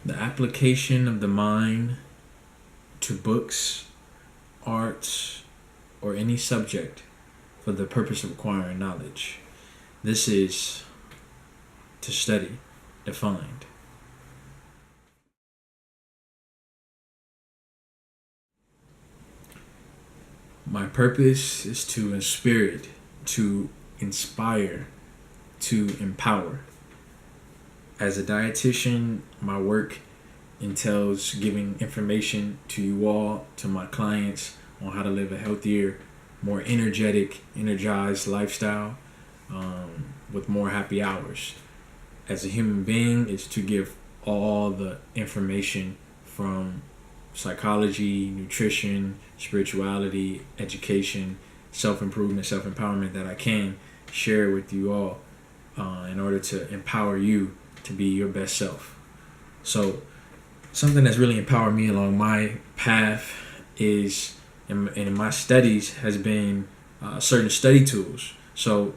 The application of the mind to books, arts, or any subject for the purpose of acquiring knowledge. This is to study, defined. My purpose is to inspirit, to inspire, to empower. As a dietitian, my work entails giving information to you all, to my clients, on how to live a healthier, more energetic, energized lifestyle with more happy hours. As a human being, is to give all the information from psychology, nutrition, spirituality, education, self-improvement, self-empowerment that I can share with you all in order to empower you to be your best self. So something that's really empowered me along my path is, in my studies, has been certain study tools. So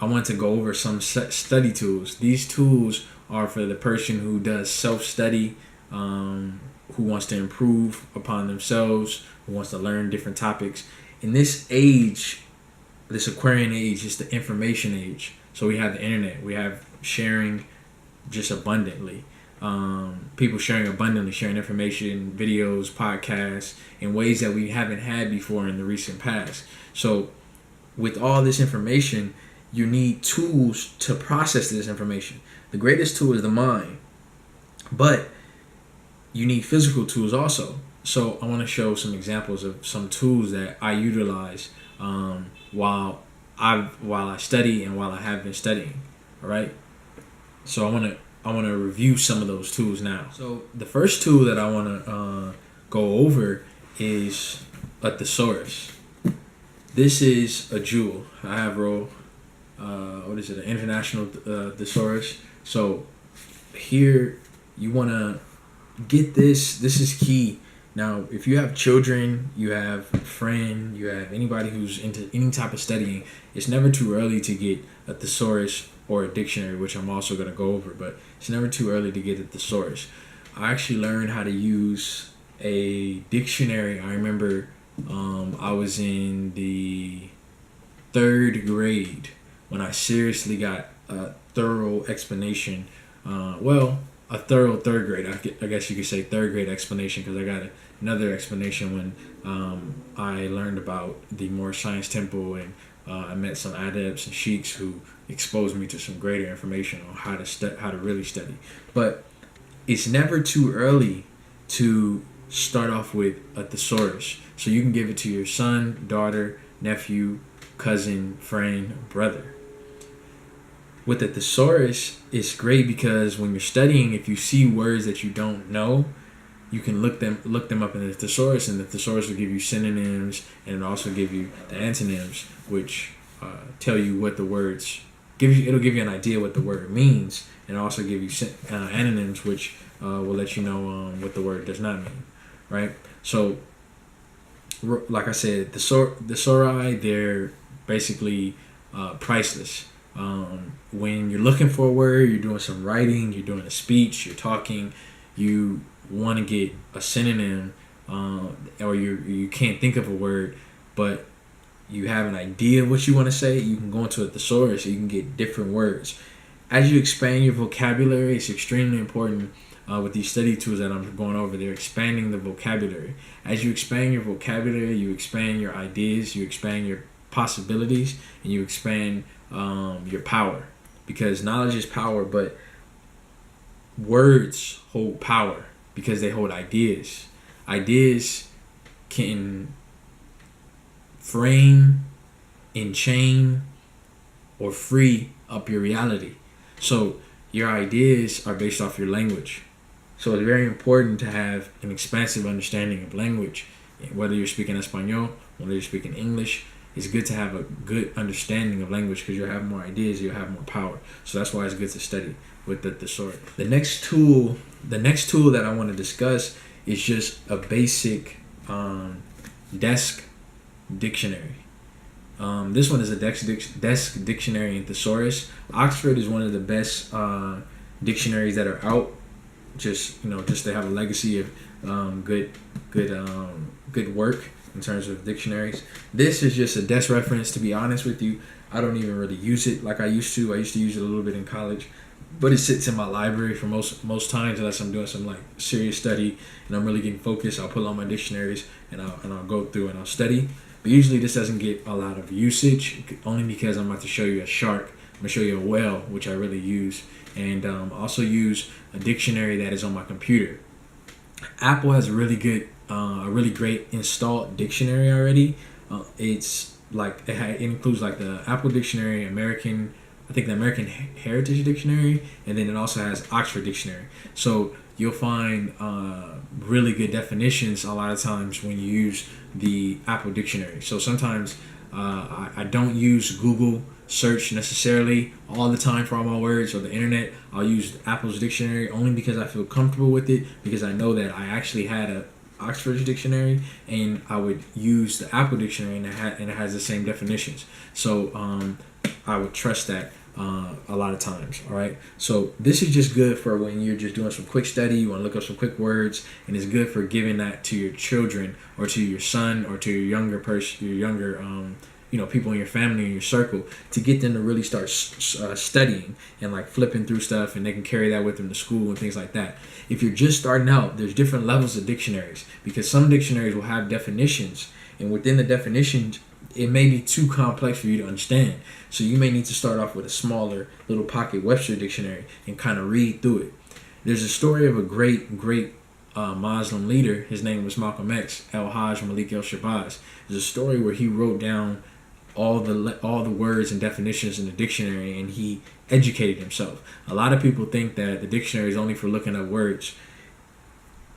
I want to go over some study tools. These tools are for the person who does self-study, who wants to improve upon themselves, who wants to learn different topics. In this age, this Aquarian age, is the information age. So we have the internet. We have sharing just abundantly. People sharing abundantly, sharing information, videos, podcasts, in ways that we haven't had before in the recent past. So with all this information, you need tools to process this information. The greatest tool is the mind, but you need physical tools also. So I want to show some examples of some tools that I utilize while I study and while I have been studying. All right. So I want to review some of those tools now. So the first tool that I want to go over is a thesaurus. This is a jewel. I have an international thesaurus. So here you want to get this. This is key. Now, if you have children, you have a friend, you have anybody who's into any type of studying, it's never too early to get a thesaurus or a dictionary, which I'm also going to go over, but it's never too early to get a thesaurus. I actually learned how to use a dictionary. I remember I was in the 3rd grade when I seriously got a thorough explanation. A thorough 3rd grade. I guess you could say 3rd grade explanation, because I got another explanation when I learned about the Moorish Science Temple, and I met some adepts and sheiks who exposed me to some greater information on how to really study. But it's never too early to start off with a thesaurus. So you can give it to your son, daughter, nephew, cousin, friend, brother. With the thesaurus, it's great because when you're studying, if you see words that you don't know, you can look them up in the thesaurus, and the thesaurus will give you synonyms, and it'll also give you the antonyms, which tell you what the words it'll give you an idea what the word means, and also give you antonyms, which will let you know what the word does not mean, right? So, like I said, thesauri, they're basically priceless. When you're looking for a word, you're doing some writing, you're doing a speech, you're talking, you want to get a synonym, or you can't think of a word, but you have an idea of what you want to say, you can go into a thesaurus, you can get different words. As you expand your vocabulary, it's extremely important with these study tools that I'm going over. They're expanding the vocabulary. As you expand your vocabulary, you expand your ideas, you expand your possibilities, and you expand your power, because knowledge is power, but words hold power because they hold ideas. Ideas can frame, enchain, or free up your reality. So your ideas are based off your language. So it's very important to have an expansive understanding of language. Whether you're speaking Espanol, whether you're speaking English, it's good to have a good understanding of language, because you'll have more ideas, you'll have more power. So that's why it's good to study with the thesaurus. The next tool that I want to discuss is just a basic desk dictionary. This one is a desk dictionary and thesaurus. Oxford is one of the best dictionaries that are out. just to have a legacy of good good work in terms of dictionaries. This is just a desk reference. To be honest with you, I don't even really use it like I used to. I used to use it a little bit in college, but it sits in my library for most times unless I'm doing some like serious study and I'm really getting focused. I'll pull out my dictionaries and I'll go through and I'll study. But usually this doesn't get a lot of usage, only because I'm about to show you a shark. I'm gonna show you a whale, which I really use, and also use a dictionary that is on my computer. Apple has a really great installed dictionary already. It's like it includes like the Apple Dictionary, I think the American Heritage Dictionary, and then it also has Oxford Dictionary. So you'll find really good definitions a lot of times when you use the Apple Dictionary. So sometimes I don't use Google search necessarily all the time for all my words, or the internet. I'll use Apple's dictionary only because I feel comfortable with it, because I know that I actually had a Oxford dictionary and I would use the Apple dictionary and it has the same definitions. So I would trust that a lot of times. All right. So this is just good for when you're just doing some quick study, you want to look up some quick words, and it's good for giving that to your children or to your son or to your younger person, people in your family, in your circle, to get them to really start studying and like flipping through stuff, and they can carry that with them to school and things like that. If you're just starting out, there's different levels of dictionaries, because some dictionaries will have definitions, and within the definitions, it may be too complex for you to understand. So you may need to start off with a smaller little pocket Webster dictionary and kind of read through it. There's a story of a great Muslim leader. His name was Malcolm X, Al-Hajj Malik El-Shabazz. There's a story where he wrote down all the words and definitions in the dictionary, and he educated himself. A lot of people think that the dictionary is only for looking up words.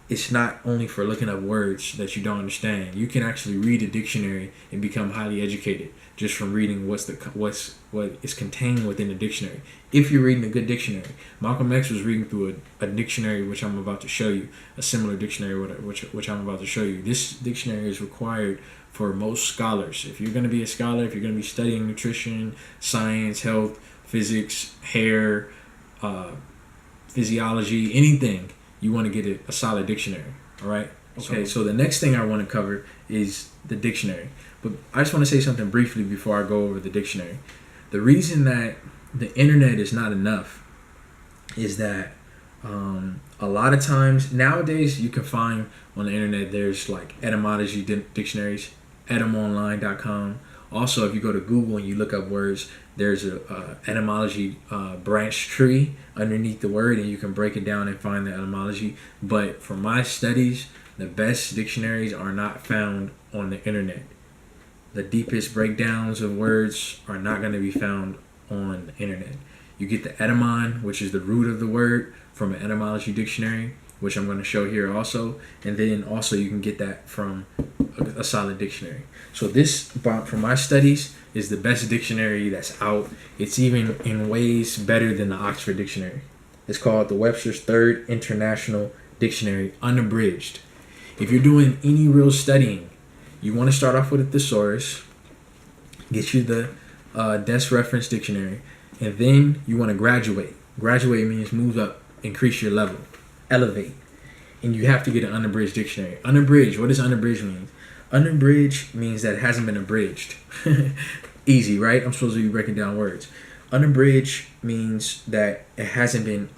It's not only for looking up words that you don't understand. You can actually read a dictionary and become highly educated just from reading what is contained within the dictionary. If you're reading a good dictionary, Malcolm X was reading through a dictionary which I'm about to show you, a similar dictionary which I'm about to show you. This dictionary is required for most scholars. If you're going to be a scholar, if you're going to be studying nutrition, science, health, physics, hair, physiology, anything, you want to get a solid dictionary. All right. Okay. So the next thing I want to cover is the dictionary. But I just want to say something briefly before I go over the dictionary. The reason that the internet is not enough is that a lot of times nowadays you can find on the internet, there's like etymology dictionaries, etymonline.com. Also, if you go to Google and you look up words, there's a etymology branch tree underneath the word, and you can break it down and find the etymology. But for my studies, the best dictionaries are not found on the internet. The deepest breakdowns of words are not going to be found on the internet. You get the etymon, which is the root of the word, from an etymology dictionary, which I'm going to show here also. And then also you can get that from a solid dictionary. So this, from my studies, is the best dictionary that's out. It's even in ways better than the Oxford Dictionary. It's called the Webster's Third International Dictionary, unabridged. If you're doing any real studying, you want to start off with a thesaurus, get you the desk reference dictionary, and then you want to graduate. Graduate means move up, increase your level, elevate. And you have to get an unabridged dictionary. Unabridged, what does unabridged mean? Unabridged means that it hasn't been abridged. Easy, right? I'm supposed to be breaking down words. Unabridged means that it hasn't been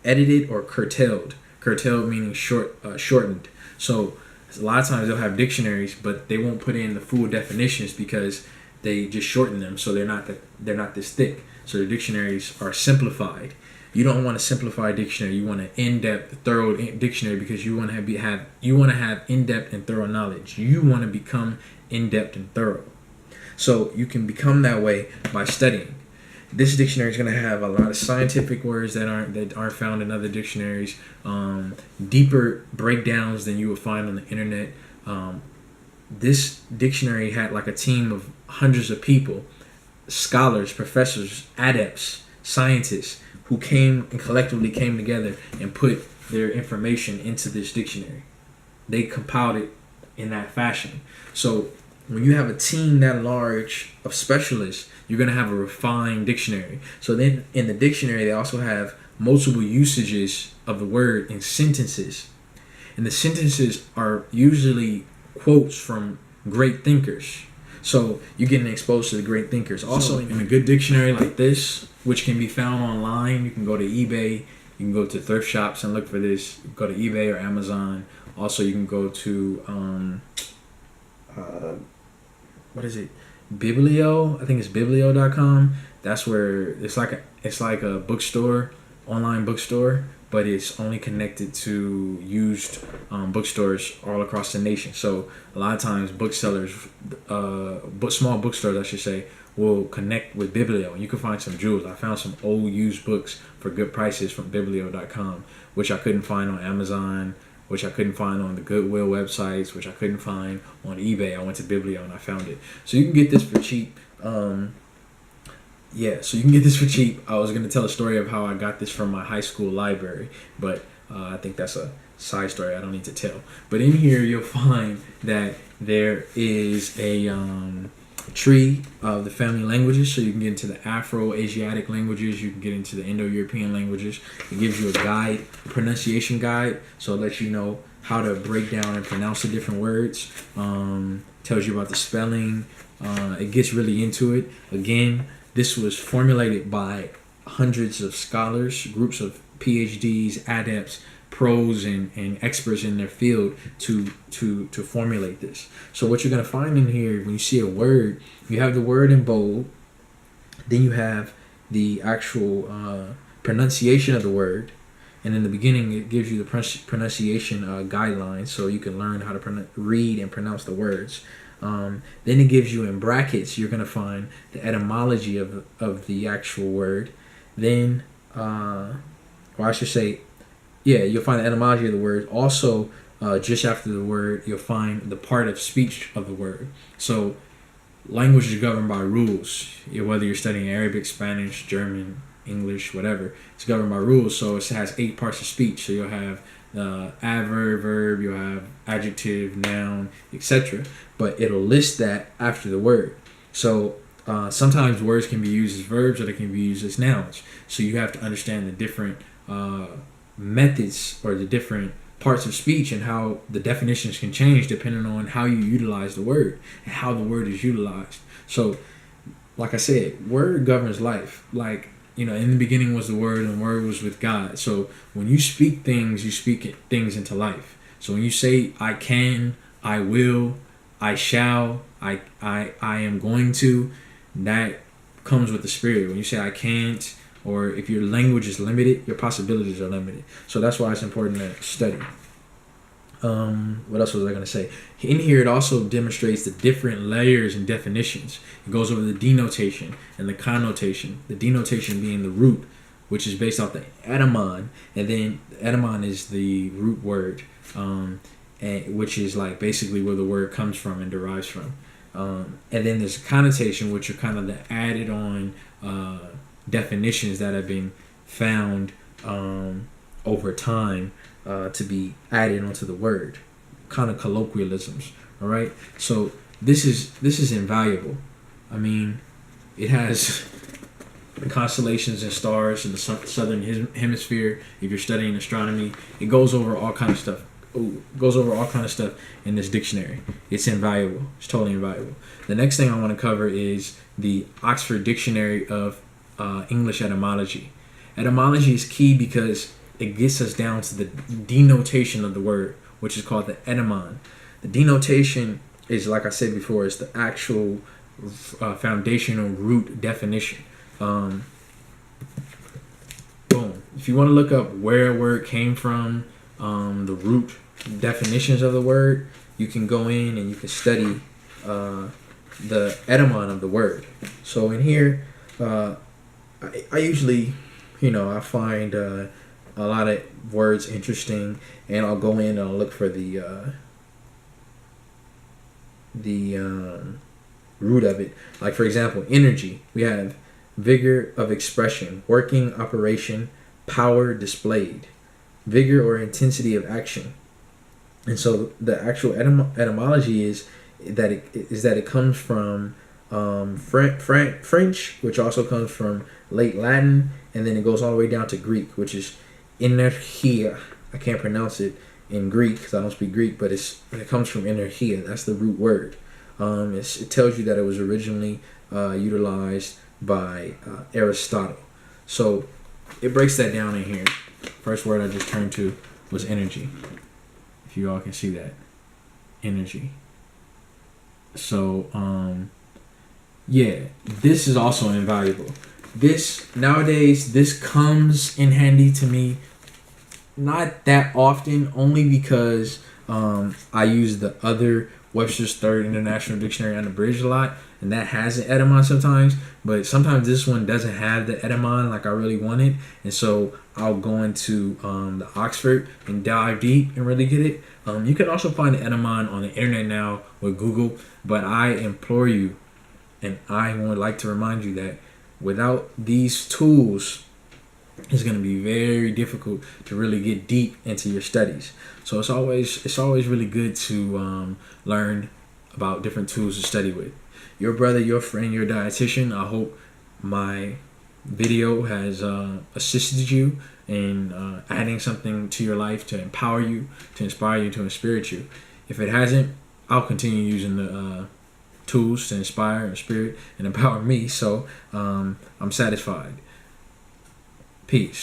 edited or curtailed. Curtailed meaning shortened. So a lot of times they'll have dictionaries, but they won't put in the full definitions because they just shorten them, so they're not this thick. So the dictionaries are simplified. You don't want a simplified dictionary. You want an in-depth, thorough dictionary, because you want to have in-depth and thorough knowledge. You want to become in-depth and thorough. So you can become that way by studying. This dictionary is going to have a lot of scientific words that aren't found in other dictionaries, deeper breakdowns than you would find on the internet. This dictionary had like a team of hundreds of people, scholars, professors, adepts, scientists, who collectively came together and put their information into this dictionary. They compiled it in that fashion. So when you have a team that large of specialists, you're going to have a refined dictionary. So then in the dictionary, they also have multiple usages of the word in sentences. And the sentences are usually quotes from great thinkers. So you're getting exposed to the great thinkers. Also, in a good dictionary like this, which can be found online, you can go to eBay, you can go to thrift shops and look for this. Go to eBay or Amazon. Also, you can go to what is it? Biblio. I think it's biblio.com. That's where it's like a bookstore, online bookstore, but it's only connected to used bookstores all across the nation. So a lot of times booksellers, small bookstores, I should say, will connect with Biblio, and you can find some jewels. I found some old used books for good prices from biblio.com, which I couldn't find on Amazon, which I couldn't find on the Goodwill websites, which I couldn't find on eBay. I went to Biblio and I found it. So you can get this for cheap. So you can get this for cheap. I was going to tell a story of how I got this from my high school library, but I think that's a side story I don't need to tell. But in here, you'll find that there is a tree of the family languages, so you can get into the Afro-Asiatic languages, you can get into the Indo-European languages. It gives you a guide, a pronunciation guide, so it lets you know how to break down and pronounce the different words. Tells you about the spelling. It gets really into it. Again, this was formulated by hundreds of scholars, groups of PhDs, adepts, pros, and experts in their field to formulate this. So what you're going to find in here, when you see a word, you have the word in bold, then you have the actual pronunciation of the word, and in the beginning it gives you the pronunciation guidelines, so you can learn how to read and pronounce the words. Then it gives you in brackets, you're going to find the etymology of the actual word. Then, or I should say, you'll find the etymology of the word. Also, just after the word, you'll find the part of speech of the word. So, language is governed by rules. Whether you're studying Arabic, Spanish, German, English, whatever, it's governed by rules. So, it has 8 parts of speech. So, you'll have adverb, verb, you'll have adjective, noun, etc. But it'll list that after the word. So sometimes words can be used as verbs or they can be used as nouns. So you have to understand the different methods or the different parts of speech and how the definitions can change depending on how you utilize the word and how the word is utilized. So, like I said, word governs life. Like, in the beginning was the word, and the word was with God. So when you speak things, you speak things into life. So when you say, I can, I will, I shall, I am going to, that comes with the Spirit. When you say I can't, or if your language is limited, your possibilities are limited. So that's why it's important to study. What else was I going to say? In here, it also demonstrates the different layers and definitions. It goes over the denotation and the connotation. The denotation being the root, which is based off the etymon, and then the etymon is the root word, and which is like basically where the word comes from and derives from. And then there's connotation, which are kind of the added on definitions that have been found over time to be added onto the word, kind of colloquialisms. All right, so this is invaluable. I mean, it has the constellations and stars in the southern hemisphere. If you're studying astronomy, it goes over all kind of stuff. In this dictionary. It's invaluable. It's totally invaluable. The next thing I want to cover is the Oxford Dictionary of English Etymology. Etymology is key because it gets us down to the denotation of the word, which is called the etymon. The denotation is, like I said before, is the actual foundational root definition. Boom. If you want to look up where a word came from, the root definitions of the word, you can go in and you can study the etymon of the word. So in here, I usually, I find a lot of words interesting, and I'll go in and I'll look for the root of it. Like, for example, energy. We have vigor of expression, working, operation, power displayed, vigor or intensity of action. And so the actual etymology is that it comes from French, which also comes from late Latin, and then it goes all the way down to Greek, which is energia. I can't pronounce it in Greek because I don't speak Greek, but it comes from energia. That's the root word. It tells you that it was originally utilized by Aristotle. So it breaks that down in here. First word I just turned to was energy. If you all can see that. Energy. So, yeah, this is also invaluable. Nowadays, this comes in handy to me not that often, only because I use the other Webster's Third International Dictionary Unabridged a lot, and that has an etymon sometimes, but sometimes this one doesn't have the etymon like I really want it, and so I'll go into the Oxford and dive deep and really get it. You can also find the etymon on the internet now with Google, but I implore you, and I would like to remind you that without these tools, it's going to be very difficult to really get deep into your studies. So it's always really good to learn about different tools to study with. Your brother, your friend, your dietitian. I hope my video has assisted you in adding something to your life to empower you, to inspire you, to inspirit you. If it hasn't, I'll continue using the tools to inspire, inspirit, and empower me. So I'm satisfied. Peace.